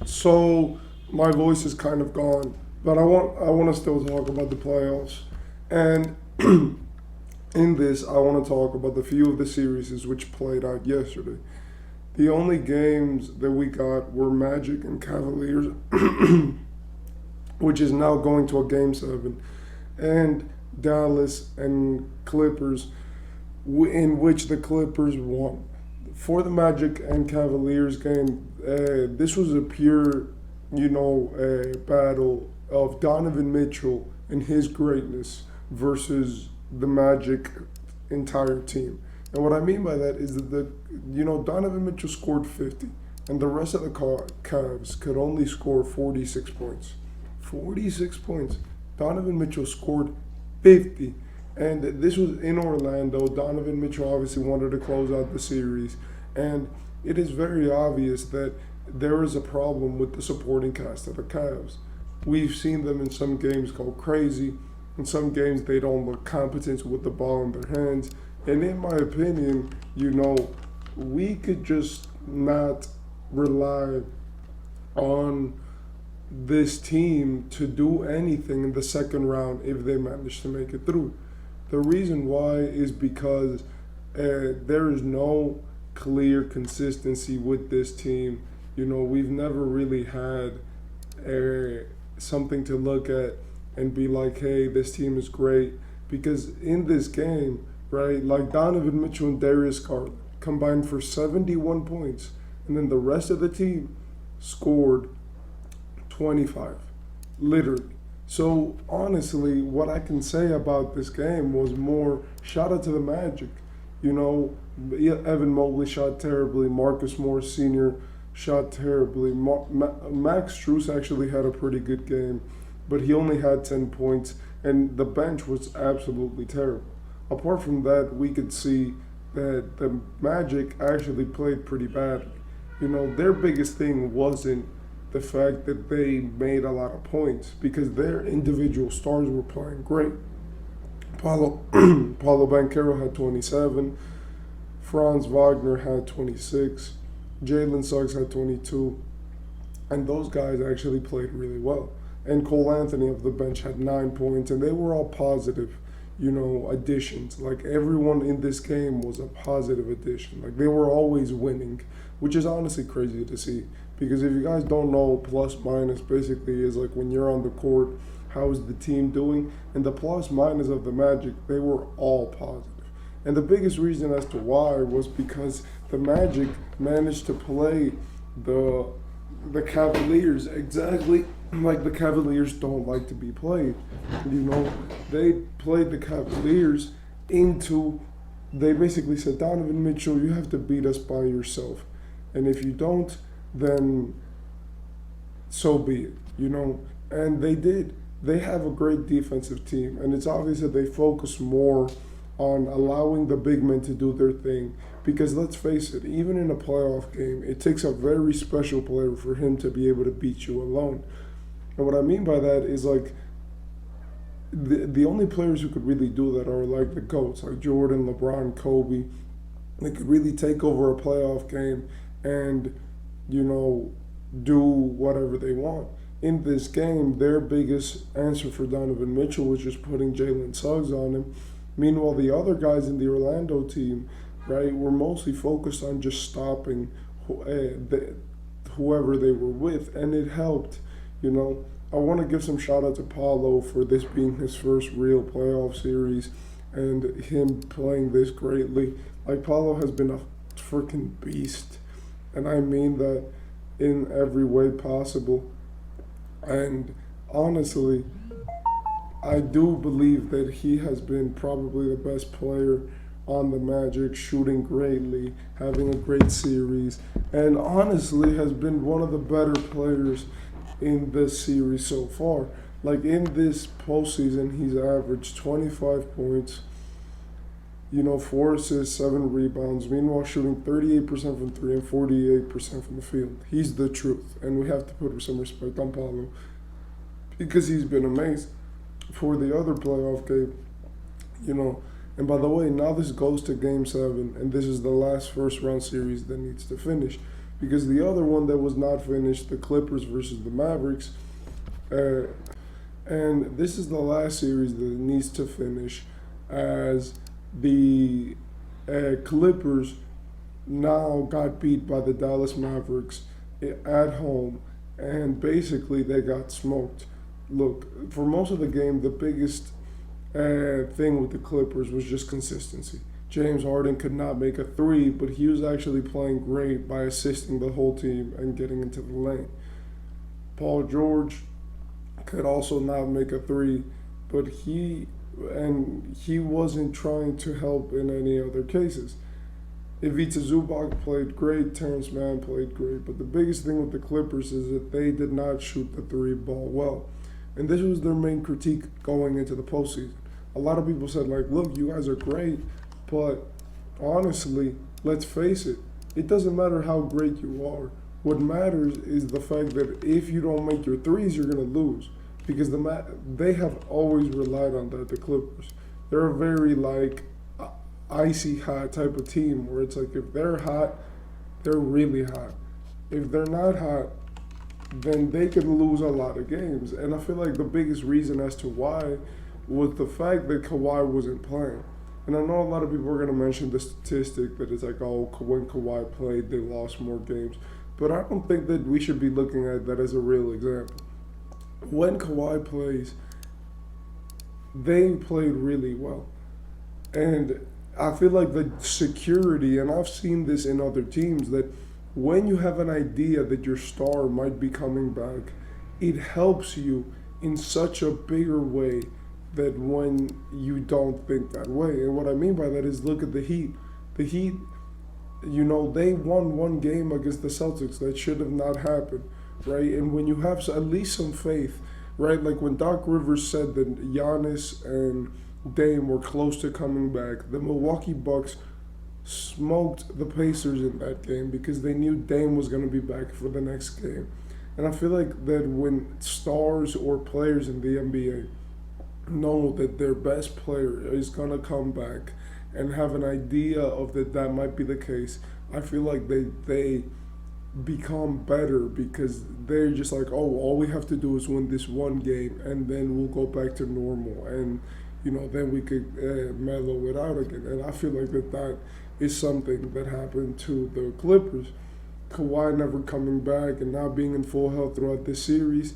So my voice is kind of gone, but I want to still talk about the playoffs. And in this, I want to talk about the few of the series which played out yesterday. The only games that we got were Magic and Cavaliers, which is now going to a game seven, and Dallas and Clippers, in which the Clippers won. For the Magic and Cavaliers game, this was a pure, battle of Donovan Mitchell and his greatness versus the Magic entire team. And what I mean by that is that Donovan Mitchell scored 50, and the rest of the Cavs could only score 46 points. 46 points. Donovan Mitchell scored 50. And this was in Orlando. Donovan Mitchell obviously wanted to close out the series. And it is very obvious that there is a problem with the supporting cast of the Cavs. We've seen them in some games go crazy. In some games, they don't look competent with the ball in their hands. And in my opinion, we could just not rely on this team to do anything in the second round if they manage to make it through. The reason why is because there is no clear consistency with this team. We've never really had something to look at and be like, hey, this team is great. Because in this game, right, like Donovan Mitchell and Darius Garland combined for 71 points, and then the rest of the team scored 25, literally. So honestly, what I can say about this game was more shout out to the Magic. Evan Mobley shot terribly. Marcus Morris Sr. shot terribly. Max Strus actually had a pretty good game, but he only had 10 points, and the bench was absolutely terrible. Apart from that, we could see that the Magic actually played pretty badly. Their biggest thing wasn't the fact that they made a lot of points because their individual stars were playing great. Paulo Banchero had 27, Franz Wagner had 26, Jalen Suggs had 22, and those guys actually played really well. And Cole Anthony of the bench had 9 points, and they were all positive, additions. Like everyone in this game was a positive addition. Like they were always winning, which is honestly crazy to see. Because if you guys don't know, plus minus basically is like when you're on the court, how is the team doing? And the plus minus of the Magic, they were all positive. And the biggest reason as to why was because the Magic managed to play the Cavaliers exactly like the Cavaliers don't like to be played. They played the Cavaliers they basically said, Donovan Mitchell, you have to beat us by yourself. And if you don't, then so be it, And they did. They have a great defensive team, and it's obvious that they focus more on allowing the big men to do their thing. Because let's face it, even in a playoff game, it takes a very special player for him to be able to beat you alone. And what I mean by that is like the only players who could really do that are like the GOATs, like Jordan, LeBron, Kobe. They could really take over a playoff game and do whatever they want. In this game, their biggest answer for Donovan Mitchell was just putting Jalen Suggs on him. Meanwhile, the other guys in the Orlando team, right, were mostly focused on just stopping whoever they were with, and it helped. I want to give some shout out to Paulo for this being his first real playoff series and him playing this greatly. Like, Paulo has been a freaking beast. And I mean that in every way possible. And honestly, I do believe that he has been probably the best player on the Magic, shooting greatly, having a great series, and honestly has been one of the better players in this series so far. Like in this postseason, he's averaged 25 points, 4 assists, 7 rebounds. Meanwhile, shooting 38% from 3 and 48% from the field. He's the truth, and we have to put some respect on Paulo because he's been amazing. For the other playoff game, and by the way, now this goes to Game 7, and this is the last first round series that needs to finish because the other one that was not finished, the Clippers versus the Mavericks, uh, and this is the last series that needs to finish, as the Clippers now got beat by the Dallas Mavericks at home, and basically they got smoked. Look, for most of the game, the biggest thing with the Clippers was just consistency. James Harden could not make a three, but he was actually playing great by assisting the whole team and getting into the lane. Paul George could also not make a three, but he wasn't trying to help in any other cases. Ivica Zubac played great, Terrence Mann played great, but the biggest thing with the Clippers is that they did not shoot the three ball well. And this was their main critique going into the postseason. A lot of people said, like, look, you guys are great, but honestly, let's face it doesn't matter how great you are. What matters is the fact that if you don't make your threes, you're going to lose. Because they have always relied on that, the Clippers. They're a very, like, icy hot type of team where it's like if they're hot, they're really hot. If they're not hot, then they can lose a lot of games. And I feel like the biggest reason as to why was the fact that Kawhi wasn't playing. And I know a lot of people are going to mention the statistic that it's like, oh, when Kawhi played, they lost more games. But I don't think that we should be looking at that as a real example. When Kawhi plays, they played really well. And I feel like the security, and I've seen this in other teams, that when you have an idea that your star might be coming back, it helps you in such a bigger way that when you don't think that way. And what I mean by that is look at the Heat. The Heat, they won one game against the Celtics that should have not happened, right? And when you have at least some faith, right? Like when Doc Rivers said that Giannis and Dame were close to coming back, the Milwaukee Bucks smoked the Pacers in that game because they knew Dame was going to be back for the next game. And I feel like that when stars or players in the NBA know that their best player is going to come back and have an idea of that might be the case, I feel like they become better because they're just like, oh, all we have to do is win this one game and then we'll go back to normal, and then we could mellow it out again. And I feel like that is something that happened to the Clippers. Kawhi never coming back and not being in full health throughout this series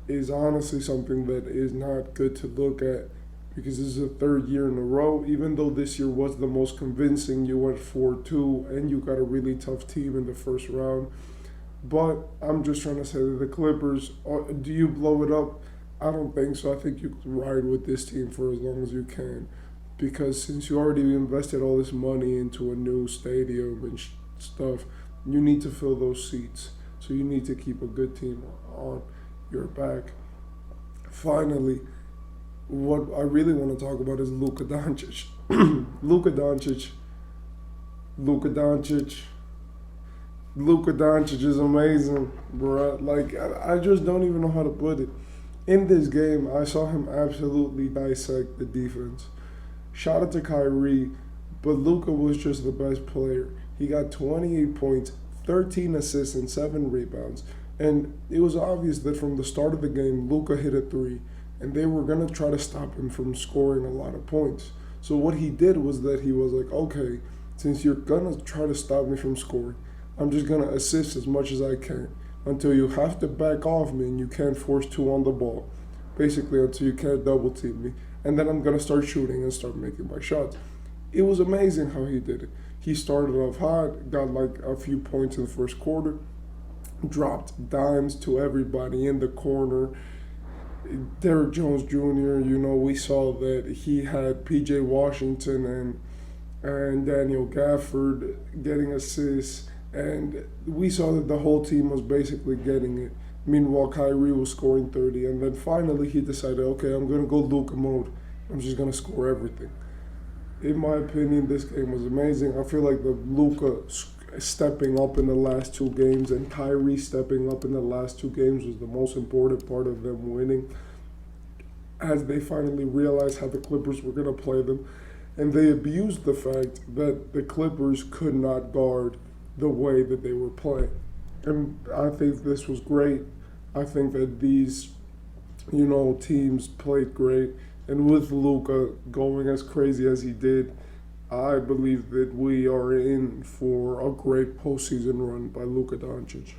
is honestly something that is not good to look at, because this is the third year in a row. Even though this year was the most convincing, you went 4-2 and you got a really tough team in the first round. But I'm just trying to say that the Clippers, do you blow it up? I don't think so. I think you can ride with this team for as long as you can, because since you already invested all this money into a new stadium and stuff, you need to fill those seats. So you need to keep a good team on your back. Finally, what I really want to talk about is Luka Doncic. Luka Doncic. Luka Doncic is amazing, bro. Like, I just don't even know how to put it. In this game, I saw him absolutely dissect the defense. Shout out to Kyrie, but Luka was just the best player. He got 28 points, 13 assists, and 7 rebounds. And it was obvious that from the start of the game, Luka hit a three, and they were going to try to stop him from scoring a lot of points. So what he did was that he was like, okay, since you're going to try to stop me from scoring, I'm just going to assist as much as I can until you have to back off me and you can't force two on the ball. Basically, until you can't double team me. And then I'm going to start shooting and start making my shots. It was amazing how he did it. He started off hot, got like a few points in the first quarter, dropped dimes to everybody in the corner. Derrick Jones Jr., we saw that he had PJ Washington and Daniel Gafford getting assists, and we saw that the whole team was basically getting it. Meanwhile, Kyrie was scoring 30, and then finally he decided, okay, I'm going to go Luka mode. I'm just going to score everything. In my opinion, this game was amazing. I feel like the Luka stepping up in the last two games and Kyrie stepping up in the last two games was the most important part of them winning, as they finally realized how the Clippers were going to play them. And they abused the fact that the Clippers could not guard the way that they were playing. And I think this was great. I think that these, teams played great. And with Luka going as crazy as he did, I believe that we are in for a great postseason run by Luka Doncic.